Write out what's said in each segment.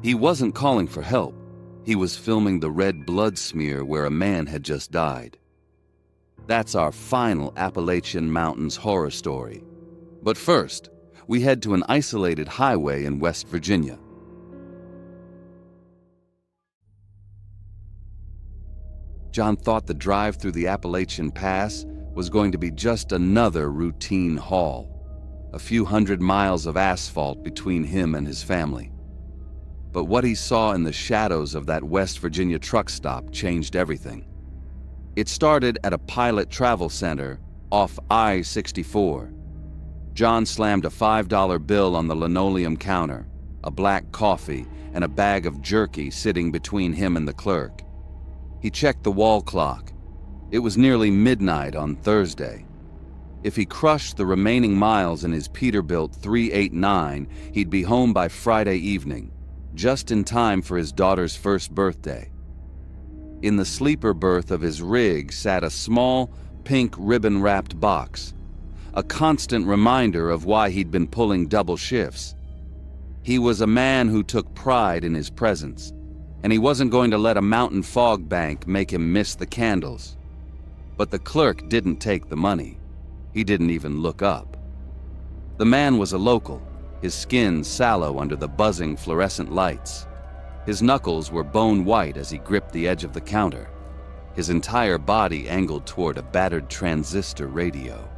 He wasn't calling for help. He was filming the red blood smear where a man had just died. That's our final Appalachian Mountains horror story. But first, we head to an isolated highway in West Virginia. John thought the drive through the Appalachian Pass was going to be just another routine haul. A few hundred miles of asphalt between him and his family. But what he saw in the shadows of that West Virginia truck stop changed everything. It started at a pilot travel center off I-64. John slammed a $5 bill on the linoleum counter, a black coffee, and a bag of jerky sitting between him and the clerk. He checked the wall clock. It was nearly midnight on Thursday. If he crushed the remaining miles in his Peterbilt 389, he'd be home by Friday evening, just in time for his daughter's first birthday. In the sleeper berth of his rig sat a small, pink ribbon-wrapped box, a constant reminder of why he'd been pulling double shifts. He was a man who took pride in his presence, and he wasn't going to let a mountain fog bank make him miss the candles. But the clerk didn't take the money. He didn't even look up. The man was a local, his skin sallow under the buzzing fluorescent lights. His knuckles were bone white as he gripped the edge of the counter, his entire body angled toward a battered transistor radio.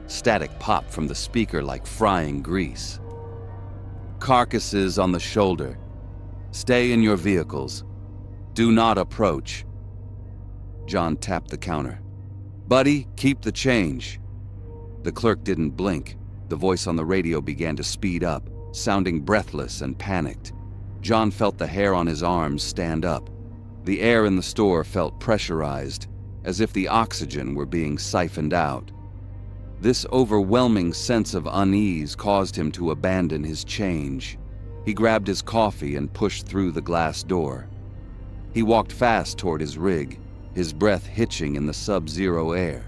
Static popped from the speaker like frying grease. Carcasses on the shoulder. Stay in your vehicles. Do not approach. John tapped the counter. Buddy, keep the change. The clerk didn't blink. The voice on the radio began to speed up, sounding breathless and panicked. John felt the hair on his arms stand up. The air in the store felt pressurized, as if the oxygen were being siphoned out. This overwhelming sense of unease caused him to abandon his change. He grabbed his coffee and pushed through the glass door. He walked fast toward his rig, his breath hitching in the sub-zero air.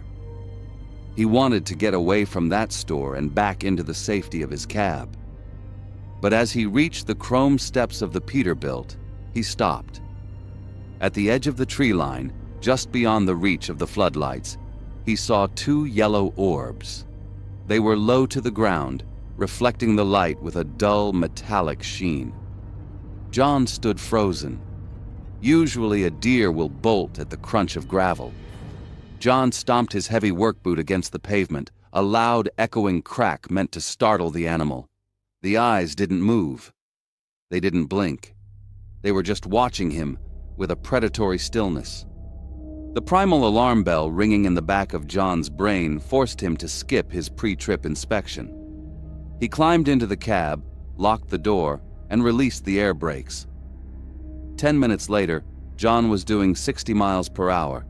He wanted to get away from that store and back into the safety of his cab. But as he reached the chrome steps of the Peterbilt, he stopped. At the edge of the tree line, just beyond the reach of the floodlights, he saw two yellow orbs. They were low to the ground, reflecting the light with a dull metallic sheen. John stood frozen. Usually a deer will bolt at the crunch of gravel. John stomped his heavy work boot against the pavement, a loud echoing crack meant to startle the animal. The eyes didn't move. They didn't blink. They were just watching him with a predatory stillness. The primal alarm bell ringing in the back of John's brain forced him to skip his pre-trip inspection. He climbed into the cab, locked the door, and released the air brakes. 10 minutes later, John was doing 60 miles per hour,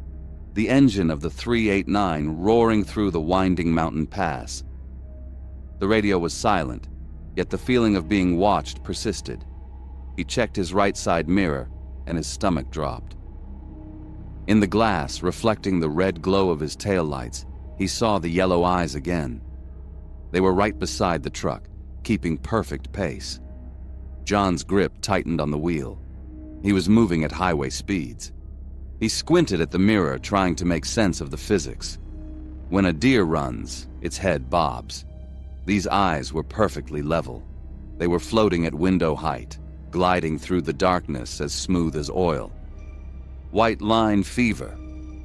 the engine of the 389 roaring through the winding mountain pass. The radio was silent, yet the feeling of being watched persisted. He checked his right side mirror, and his stomach dropped. In the glass, reflecting the red glow of his taillights, he saw the yellow eyes again. They were right beside the truck, keeping perfect pace. John's grip tightened on the wheel. He was moving at highway speeds. He squinted at the mirror, trying to make sense of the physics. When a deer runs, its head bobs. These eyes were perfectly level. They were floating at window height, gliding through the darkness as smooth as oil. White line fever,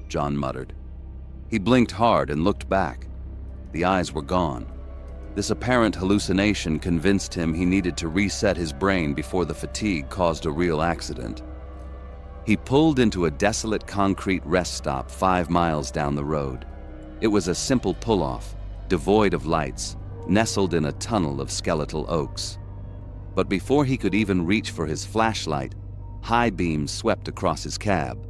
John muttered. He blinked hard and looked back. The eyes were gone. This apparent hallucination convinced him he needed to reset his brain before the fatigue caused a real accident. He pulled into a desolate concrete rest stop 5 miles down the road. It was a simple pull-off, devoid of lights, nestled in a tunnel of skeletal oaks. But before he could even reach for his flashlight, high beams swept across his cab.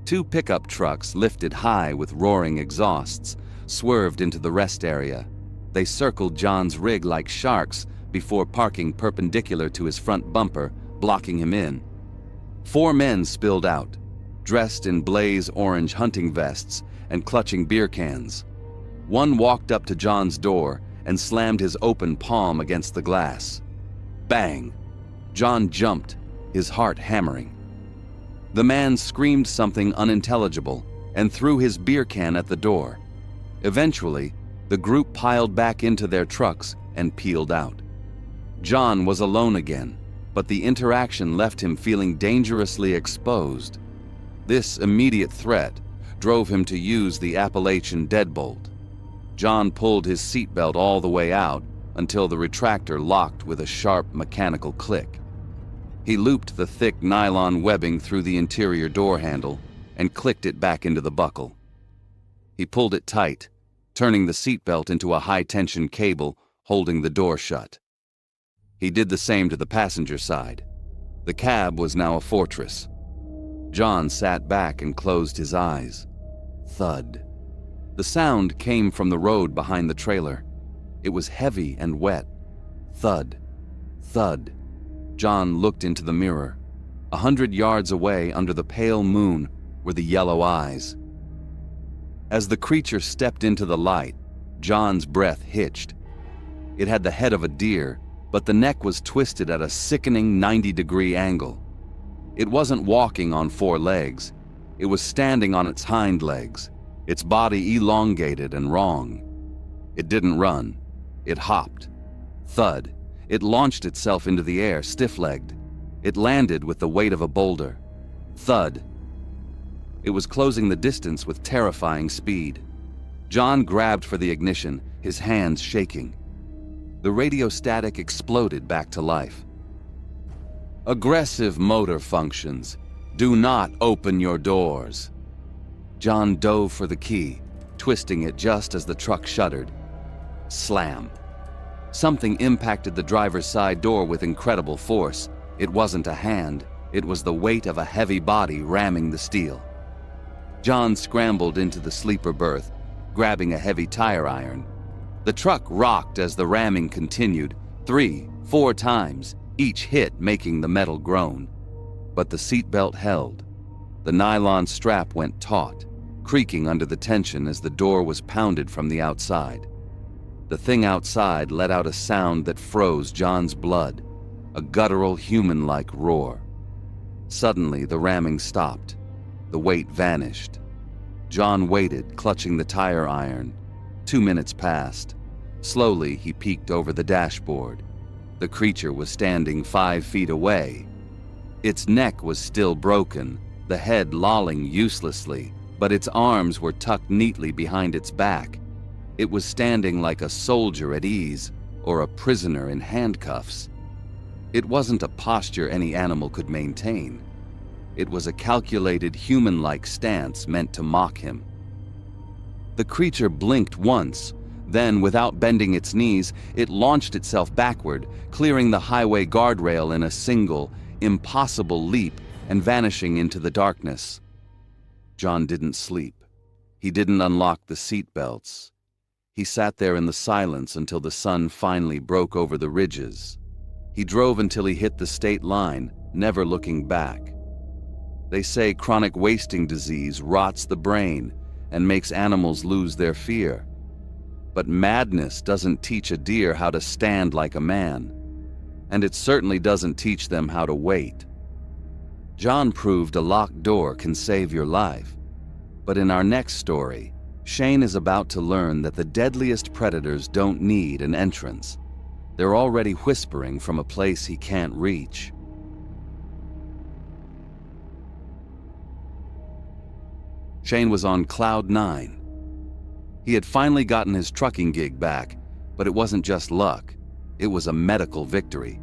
2 pickup trucks lifted high with roaring exhausts swerved into the rest area. They circled John's rig like sharks before parking perpendicular to his front bumper, blocking him in. 4 men spilled out, dressed in blaze orange hunting vests and clutching beer cans. One walked up to John's door and slammed his open palm against the glass. Bang! John jumped, his heart hammering. The man screamed something unintelligible and threw his beer can at the door. Eventually, the group piled back into their trucks and peeled out. John was alone again, but the interaction left him feeling dangerously exposed. This immediate threat drove him to use the Appalachian deadbolt. John pulled his seatbelt all the way out until the retractor locked with a sharp mechanical click. He looped the thick nylon webbing through the interior door handle and clicked it back into the buckle. He pulled it tight, turning the seatbelt into a high-tension cable holding the door shut. He did the same to the passenger side. The cab was now a fortress. John sat back and closed his eyes. Thud. The sound came from the road behind the trailer. It was heavy and wet. Thud. Thud. John looked into the mirror. 100 yards away under the pale moon were the yellow eyes. As the creature stepped into the light, John's breath hitched. It had the head of a deer, but the neck was twisted at a sickening 90-degree angle. It wasn't walking on 4 legs. It was standing on its hind legs, its body elongated and wrong. It didn't run. It hopped. Thud. It launched itself into the air, stiff-legged. It landed with the weight of a boulder. Thud. It was closing the distance with terrifying speed. John grabbed for the ignition, his hands shaking. The radio static exploded back to life. Aggressive motor functions. Do not open your doors. John dove for the key, twisting it just as the truck shuddered. Slam. Something impacted the driver's side door with incredible force. It wasn't a hand. It was the weight of a heavy body ramming the steel. John scrambled into the sleeper berth, grabbing a heavy tire iron. The truck rocked as the ramming continued, 3, 4 times, each hit making the metal groan. But the seatbelt held. The nylon strap went taut, creaking under the tension as the door was pounded from the outside. The thing outside let out a sound that froze John's blood, a guttural human-like roar. Suddenly, the ramming stopped. The weight vanished. John waited, clutching the tire iron. 2 minutes passed. Slowly, he peeked over the dashboard. The creature was standing 5 feet away. Its neck was still broken, the head lolling uselessly, but its arms were tucked neatly behind its back. It was standing like a soldier at ease, or a prisoner in handcuffs. It wasn't a posture any animal could maintain. It was a calculated, human-like stance meant to mock him. The creature blinked once, then, without bending its knees, it launched itself backward, clearing the highway guardrail in a single, impossible leap and vanishing into the darkness. John didn't sleep. He didn't unlock the seat belts. He sat there in the silence until the sun finally broke over the ridges. He drove until he hit the state line, never looking back. They say chronic wasting disease rots the brain and makes animals lose their fear. But madness doesn't teach a deer how to stand like a man, and it certainly doesn't teach them how to wait. John proved a locked door can save your life. But in our next story, Shane is about to learn that the deadliest predators don't need an entrance. They're already whispering from a place he can't reach. Shane was on cloud 9. He had finally gotten his trucking gig back, but it wasn't just luck. It was a medical victory.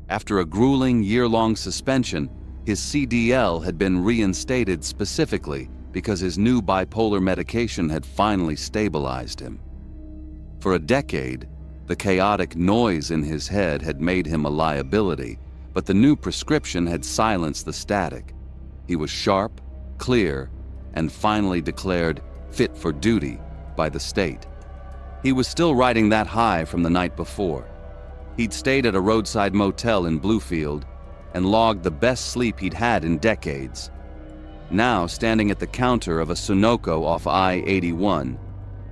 After a grueling year-long suspension, his CDL had been reinstated specifically because his new bipolar medication had finally stabilized him. For a decade, the chaotic noise in his head had made him a liability, but the new prescription had silenced the static. He was sharp, clear, and finally declared fit for duty by the state. He was still riding that high from the night before. He'd stayed at a roadside motel in Bluefield and logged the best sleep he'd had in decades. Now, standing at the counter of a Sunoco off I-81,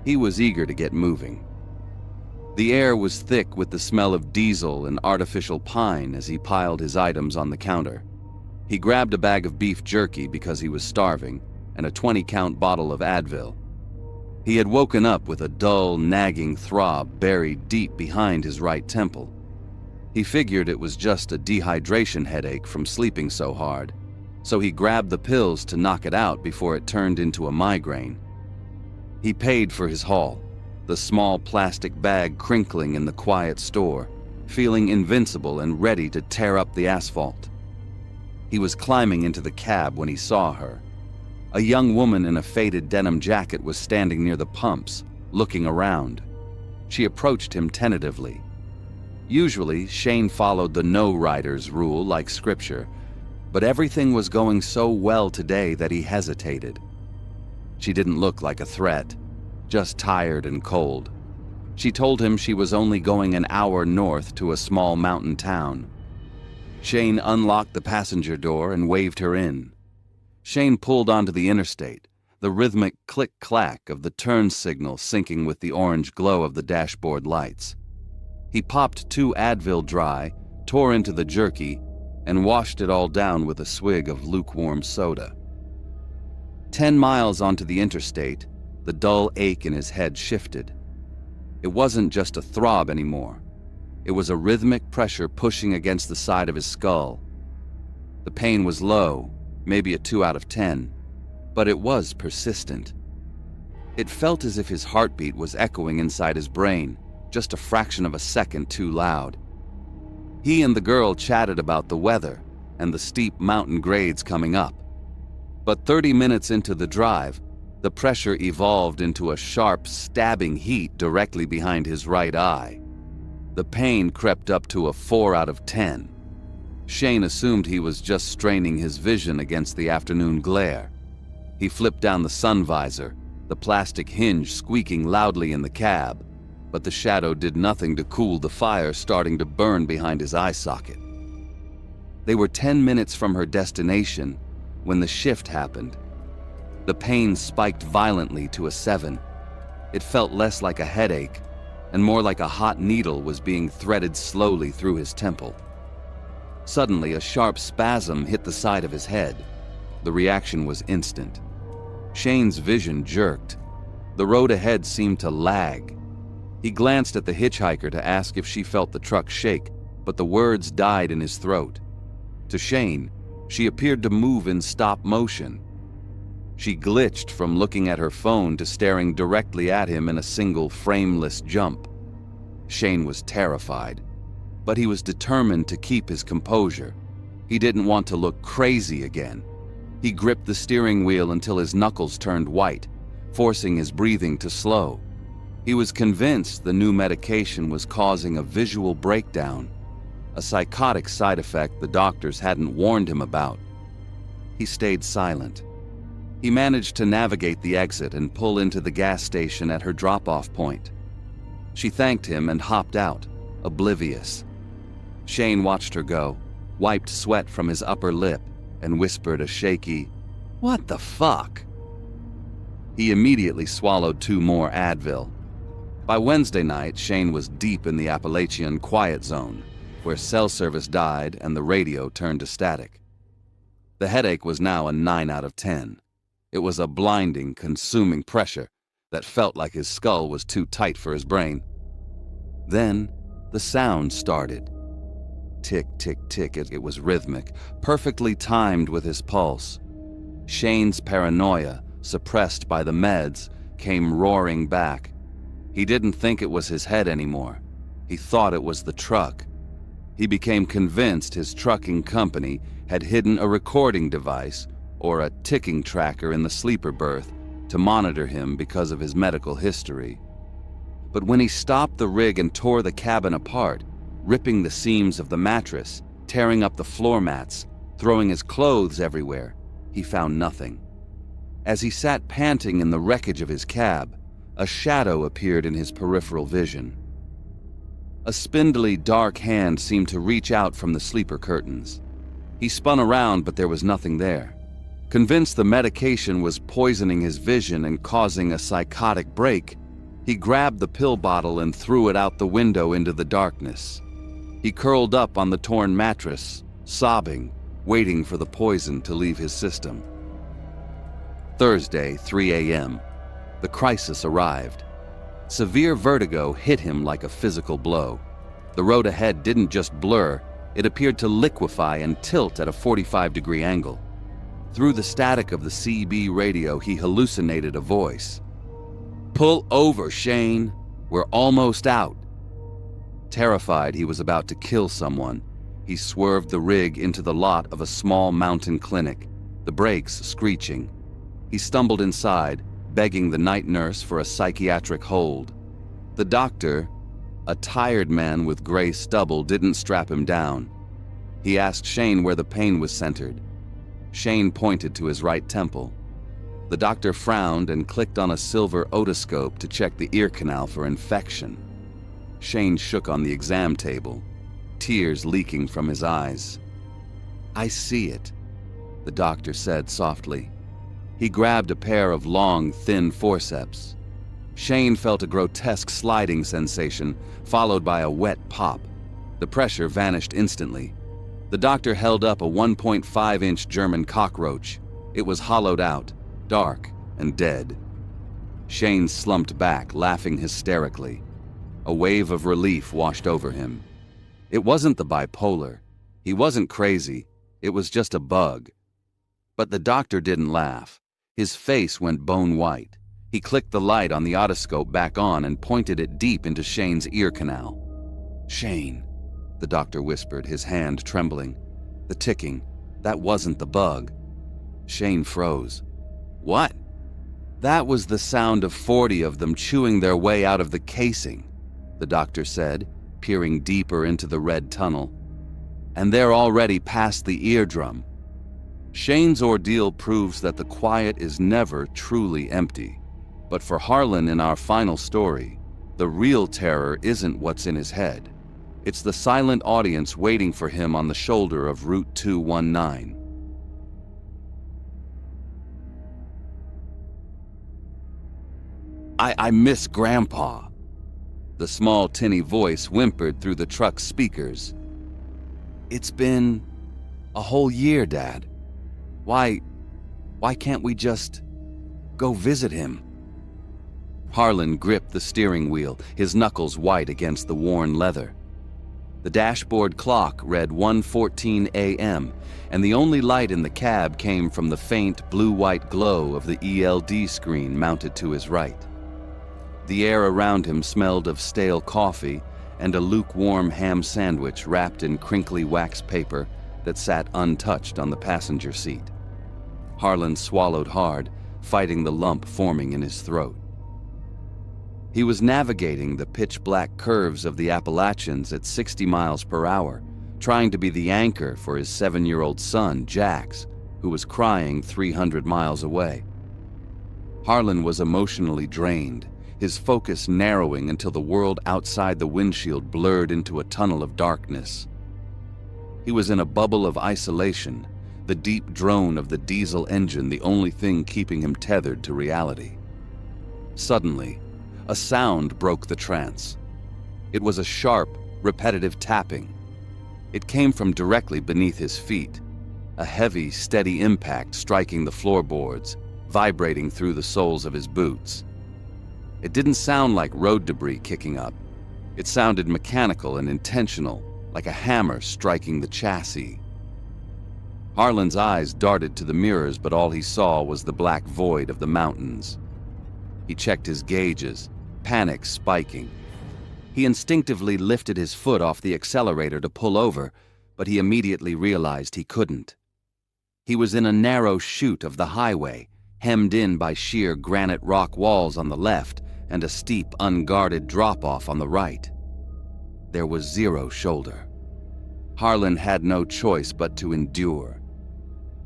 he was eager to get moving. The air was thick with the smell of diesel and artificial pine as he piled his items on the counter. He grabbed a bag of beef jerky because he was starving and a 20-count bottle of Advil. He had woken up with a dull, nagging throb buried deep behind his right temple. He figured it was just a dehydration headache from sleeping so hard, so he grabbed the pills to knock it out before it turned into a migraine. He paid for his haul, the small plastic bag crinkling in the quiet store, feeling invincible and ready to tear up the asphalt. He was climbing into the cab when he saw her. A young woman in a faded denim jacket was standing near the pumps, looking around. She approached him tentatively. Usually, Shane followed the no riders rule like scripture, but everything was going so well today that he hesitated. She didn't look like a threat, just tired and cold. She told him she was only going an hour north to a small mountain town. Shane unlocked the passenger door and waved her in. Shane pulled onto the interstate, the rhythmic click-clack of the turn signal syncing with the orange glow of the dashboard lights. He popped 2 Advil dry, tore into the jerky, and washed it all down with a swig of lukewarm soda. 10 miles onto the interstate, the dull ache in his head shifted. It wasn't just a throb anymore. It was a rhythmic pressure pushing against the side of his skull. The pain was low, maybe a 2 out of 10, but it was persistent. It felt as if his heartbeat was echoing inside his brain, just a fraction of a second too loud. He and the girl chatted about the weather and the steep mountain grades coming up. But 30 minutes into the drive, the pressure evolved into a sharp, stabbing heat directly behind his right eye. The pain crept up to a 4 out of 10. Shane assumed he was just straining his vision against the afternoon glare. He flipped down the sun visor, the plastic hinge squeaking loudly in the cab, but the shadow did nothing to cool the fire starting to burn behind his eye socket. They were 10 minutes from her destination when the shift happened. The pain spiked violently to a 7. It felt less like a headache and more like a hot needle was being threaded slowly through his temple. Suddenly, a sharp spasm hit the side of his head. The reaction was instant. Shane's vision jerked. The road ahead seemed to lag. He glanced at the hitchhiker to ask if she felt the truck shake, but the words died in his throat. To Shane, she appeared to move in stop motion. She glitched from looking at her phone to staring directly at him in a single frameless jump. Shane was terrified, but he was determined to keep his composure. He didn't want to look crazy again. He gripped the steering wheel until his knuckles turned white, forcing his breathing to slow. He was convinced the new medication was causing a visual breakdown, a psychotic side effect the doctors hadn't warned him about. He stayed silent. He managed to navigate the exit and pull into the gas station at her drop-off point. She thanked him and hopped out, oblivious. Shane watched her go, wiped sweat from his upper lip, and whispered a shaky, "What the fuck?" He immediately swallowed 2 more Advil. By Wednesday night, Shane was deep in the Appalachian quiet zone, where cell service died and the radio turned to static. The headache was now a 9 out of 10. It was a blinding, consuming pressure that felt like his skull was too tight for his brain. Then, the sound started. Tick, tick, tick. It was rhythmic, perfectly timed with his pulse. Shane's paranoia, suppressed by the meds, came roaring back. He didn't think it was his head anymore. He thought it was the truck. He became convinced his trucking company had hidden a recording device or a ticking tracker in the sleeper berth to monitor him because of his medical history. But when he stopped the rig and tore the cabin apart, ripping the seams of the mattress, tearing up the floor mats, throwing his clothes everywhere, he found nothing. As he sat panting in the wreckage of his cab, a shadow appeared in his peripheral vision. A spindly, dark hand seemed to reach out from the sleeper curtains. He spun around, but there was nothing there. Convinced the medication was poisoning his vision and causing a psychotic break, He grabbed the pill bottle and threw it out the window into the darkness. He curled up on the torn mattress, sobbing, waiting for the poison to leave his system. Thursday, 3 a.m. The crisis arrived. Severe vertigo hit him like a physical blow. The road ahead didn't just blur, it appeared to liquefy and tilt at a 45-degree angle. Through the static of the CB radio, he hallucinated a voice. "Pull over, Shane. We're almost out." Terrified he was about to kill someone, he swerved the rig into the lot of a small mountain clinic, the brakes screeching. He stumbled inside, begging the night nurse for a psychiatric hold. The doctor, a tired man with gray stubble, didn't strap him down. He asked Shane where the pain was centered. Shane pointed to his right temple. The doctor frowned and clicked on a silver otoscope to check the ear canal for infection. Shane shook on the exam table, tears leaking from his eyes. "I see it," the doctor said softly. He grabbed a pair of long, thin forceps. Shane felt a grotesque sliding sensation, followed by a wet pop. The pressure vanished instantly. The doctor held up a 1.5-inch German cockroach. It was hollowed out, dark and dead. Shane slumped back, laughing hysterically. A wave of relief washed over him. It wasn't the bipolar. He wasn't crazy. It was just a bug. But the doctor didn't laugh. His face went bone white. He clicked the light on the otoscope back on and pointed it deep into Shane's ear canal. "Shane," the doctor whispered, his hand trembling. "The ticking, that wasn't the bug." Shane froze. "What?" "That was the sound of 40 of them chewing their way out of the casing," the doctor said, peering deeper into the red tunnel. "And they're already past the eardrum." Shane's ordeal proves that the quiet is never truly empty. But for Harlan in our final story, the real terror isn't what's in his head. It's the silent audience waiting for him on the shoulder of Route 219. I miss Grandpa," the small tinny voice whimpered through the truck's speakers. "It's been a whole year, Dad. Why can't we just go visit him?" Harlan gripped the steering wheel, his knuckles white against the worn leather. The dashboard clock read 1:14 a.m., and the only light in the cab came from the faint blue-white glow of the ELD screen mounted to his right. The air around him smelled of stale coffee and a lukewarm ham sandwich wrapped in crinkly wax paper that sat untouched on the passenger seat. Harlan swallowed hard, fighting the lump forming in his throat. He was navigating the pitch-black curves of the Appalachians at 60 miles per hour, trying to be the anchor for his 7-year-old son, Jax, who was crying 300 miles away. Harlan was emotionally drained, his focus narrowing until the world outside the windshield blurred into a tunnel of darkness. He was in a bubble of isolation, the deep drone of the diesel engine the only thing keeping him tethered to reality. Suddenly, a sound broke the trance. It was a sharp, repetitive tapping. It came from directly beneath his feet, a heavy, steady impact striking the floorboards, vibrating through the soles of his boots. It didn't sound like road debris kicking up. It sounded mechanical and intentional, like a hammer striking the chassis. Harlan's eyes darted to the mirrors, but all he saw was the black void of the mountains. He checked his gauges, panic spiking. He instinctively lifted his foot off the accelerator to pull over, but he immediately realized he couldn't. He was in a narrow chute of the highway, hemmed in by sheer granite rock walls on the left and a steep, unguarded drop-off on the right. There was zero shoulder. Harlan had no choice but to endure.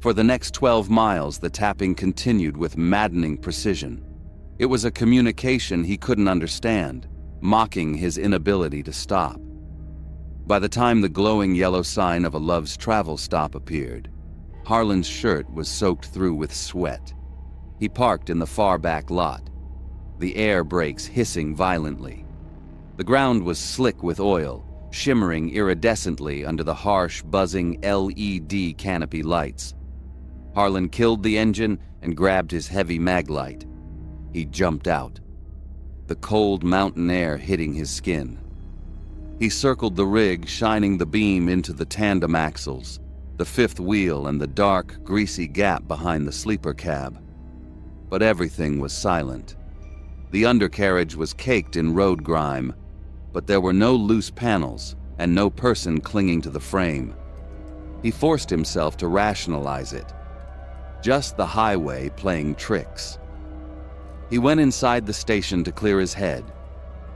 For the next 12 miles, the tapping continued with maddening precision. It was a communication he couldn't understand, mocking his inability to stop. By the time the glowing yellow sign of a Love's Travel stop appeared, Harlan's shirt was soaked through with sweat. He parked in the far back lot. the air brakes hissing violently. The ground was slick with oil, shimmering iridescently under the harsh, buzzing LED canopy lights. Harlan killed the engine and grabbed his heavy maglite. He jumped out, the cold mountain air hitting his skin. He circled the rig, shining the beam into the tandem axles, the fifth wheel, and the dark, greasy gap behind the sleeper cab. But everything was silent. The undercarriage was caked in road grime, but there were no loose panels and no person clinging to the frame. He forced himself to rationalize it. Just the highway playing tricks. He went inside the station to clear his head.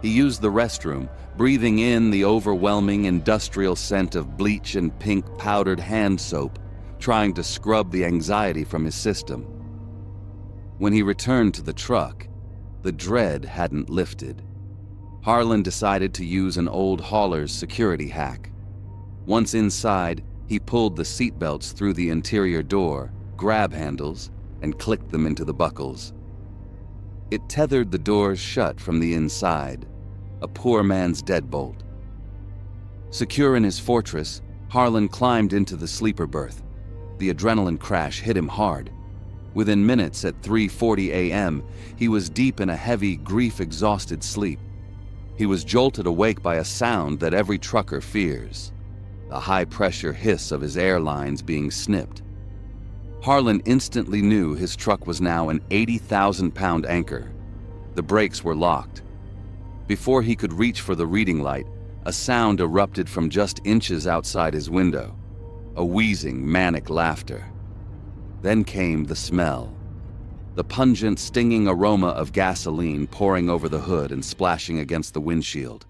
He used the restroom, breathing in the overwhelming industrial scent of bleach and pink powdered hand soap, trying to scrub the anxiety from his system. When he returned to the truck, the dread hadn't lifted. Harlan decided to use an old hauler's security hack. Once inside, he pulled the seatbelts through the interior door, grab handles, and clicked them into the buckles. It tethered the doors shut from the inside, a poor man's deadbolt. Secure in his fortress, Harlan climbed into the sleeper berth. The adrenaline crash hit him hard. Within minutes, at 3:40 a.m., he was deep in a heavy, grief-exhausted sleep. He was jolted awake by a sound that every trucker fears, the high-pressure hiss of his airlines being snipped. Harlan instantly knew his truck was now an 80,000-pound anchor. The brakes were locked. Before he could reach for the reading light, a sound erupted from just inches outside his window, a wheezing, manic laughter. Then came the smell, the pungent, stinging aroma of gasoline pouring over the hood and splashing against the windshield.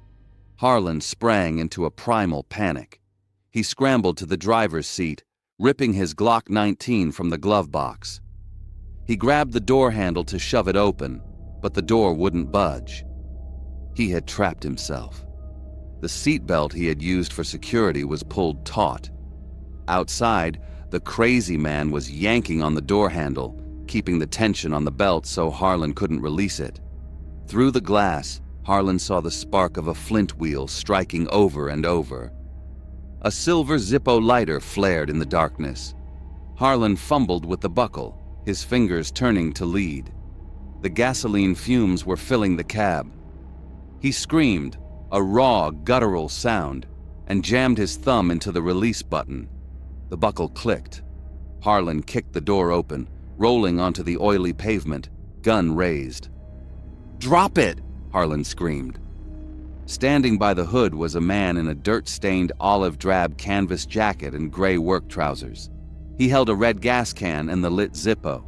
Harlan sprang into a primal panic. He scrambled to the driver's seat, ripping his Glock 19 from the glove box. He grabbed the door handle to shove it open, but the door wouldn't budge. He had trapped himself. The seatbelt he had used for security was pulled taut. Outside, the crazy man was yanking on the door handle, keeping the tension on the belt so Harlan couldn't release it. Through the glass, Harlan saw the spark of a flint wheel striking over and over. A silver Zippo lighter flared in the darkness. Harlan fumbled with the buckle, his fingers turning to lead. The gasoline fumes were filling the cab. He screamed, a raw, guttural sound, and jammed his thumb into the release button. The buckle clicked. Harlan kicked the door open, rolling onto the oily pavement, gun raised. "Drop it!" Harlan screamed. Standing by the hood was a man in a dirt-stained olive-drab canvas jacket and gray work trousers. He held a red gas can and the lit Zippo.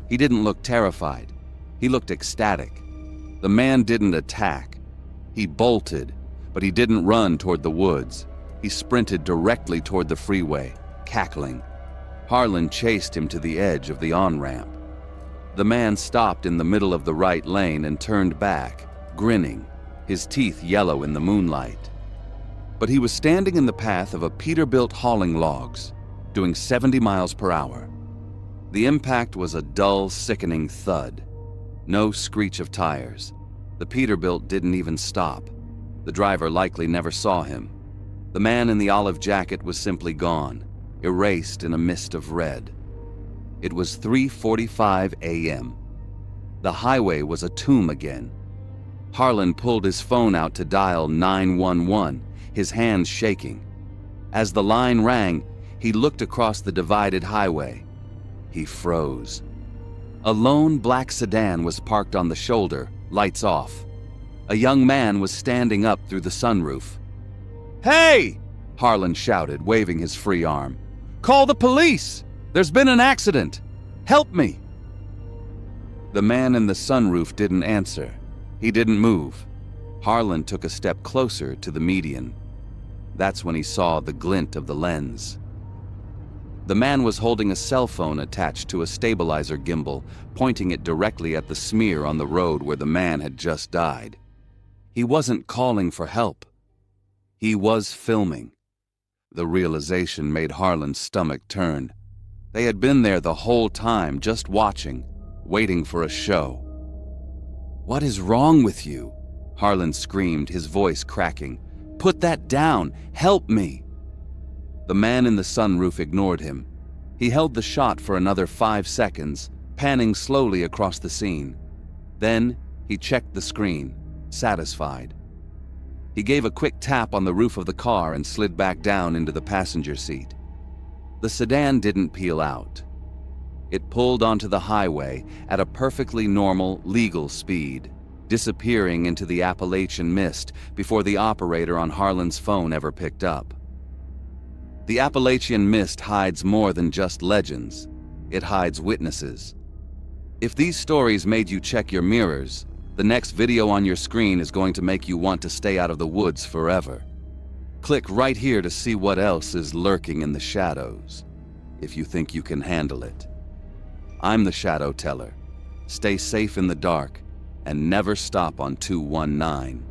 He didn't look terrified. He looked ecstatic. The man didn't attack. He bolted, but he didn't run toward the woods. He sprinted directly toward the freeway, cackling. Harlan chased him to the edge of the on-ramp. The man stopped in the middle of the right lane and turned back, grinning, his teeth yellow in the moonlight. But he was standing in the path of a Peterbilt hauling logs, doing 70 miles per hour. The impact was a dull, sickening thud. No screech of tires. The Peterbilt didn't even stop. The driver likely never saw him. The man in the olive jacket was simply gone, erased in a mist of red. It was 3:45 a.m. The highway was a tomb again. Harlan pulled his phone out to dial 911, his hands shaking. As the line rang, he looked across the divided highway. He froze. A lone black sedan was parked on the shoulder, lights off. A young man was standing up through the sunroof. "Hey!" Harlan shouted, waving his free arm. "Call the police! There's been an accident! Help me!" The man in the sunroof didn't answer. He didn't move. Harlan took a step closer to the median. That's when he saw the glint of the lens. The man was holding a cell phone attached to a stabilizer gimbal, pointing it directly at the smear on the road where the man had just died. He wasn't calling for help. He was filming. The realization made Harlan's stomach turn. They had been there the whole time, just watching, waiting for a show. "What is wrong with you?" Harlan screamed, his voice cracking. "Put that down! Help me!" The man in the sunroof ignored him. He held the shot for another 5 seconds, panning slowly across the scene. Then he checked the screen, satisfied. He gave a quick tap on the roof of the car and slid back down into the passenger seat. The sedan didn't peel out. It pulled onto the highway at a perfectly normal, legal speed, disappearing into the Appalachian mist before the operator on Harlan's phone ever picked up. The Appalachian mist hides more than just legends. It hides witnesses. If these stories made you check your mirrors, the next video on your screen is going to make you want to stay out of the woods forever. Click right here to see what else is lurking in the shadows, if you think you can handle it. I'm the Shadow Teller. Stay safe in the dark and never stop on 219.